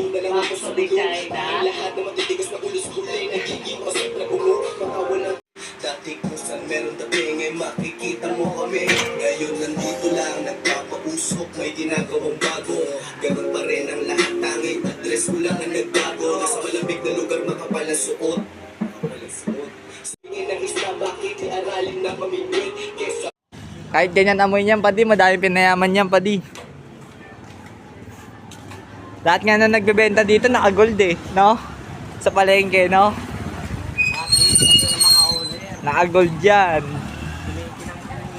na lang ako sa dulo. Ang lahat na matitigas na ulos kulay. Nagiging pasip na bumo. Matawa ng dati kung saan meron dating ay makikita mo kami. Ngayon nandito lang nagpapausok, may ginagawang bago. Ganun pa rin ang lahat, tanging address ko lang ang nagbago. Nasa malamig na lugar makapal ang suot. Tingin ng isla, bakit iaralin na pamilyon kesa Kahit ganyan amoy niyan, padi, madaming pinayaman niyan, padi. Lahat nga na nagbebenta dito, naka-gold eh, no? Sa palengke, no? Naka-gold yan.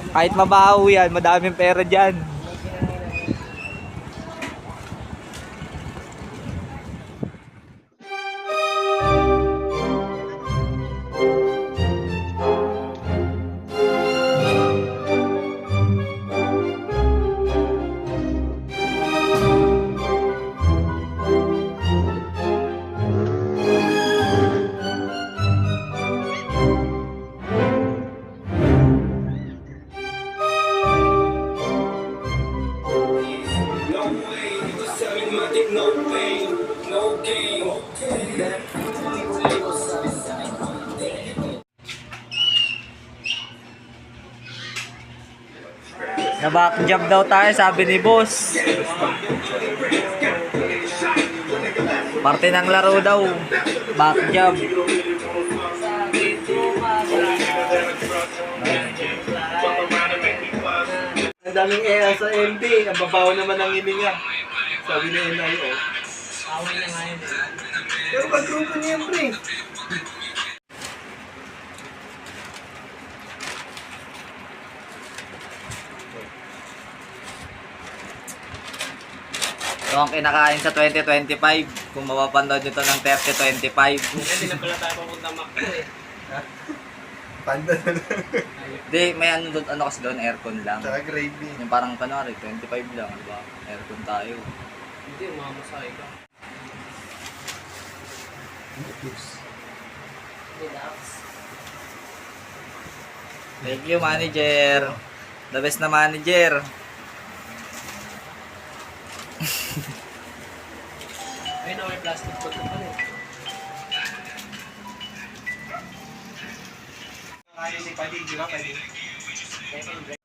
Kahit mabaho yan, madaming pera dyan. no pain, no gain. Na back job daw tayo, sabi ni boss. Parte ng laro daw. Back job. Ang daming sa MD, ang babaw naman ang hininga. Sabi na yun ay, oh. Away na nga yun. Pero pag-grupo niya, pre. Ito ang kinakain sa 2025. Kung mapapanood nyo ito ng 3025. Hindi na pala tayo papunta Macdo eh. Panda na lang. Hindi, may ano doon, ano kasi doon, aircon lang. Tsaka gravy. Yung parang kanari, 25 lang, diba? Aircon tayo. Hindi, umamasay ka. Relax. Thank you, manager. The best na manager. Ayun na, may plastic pot na pala eh. Kaya ni Padi, di ba? Pwede. Second break.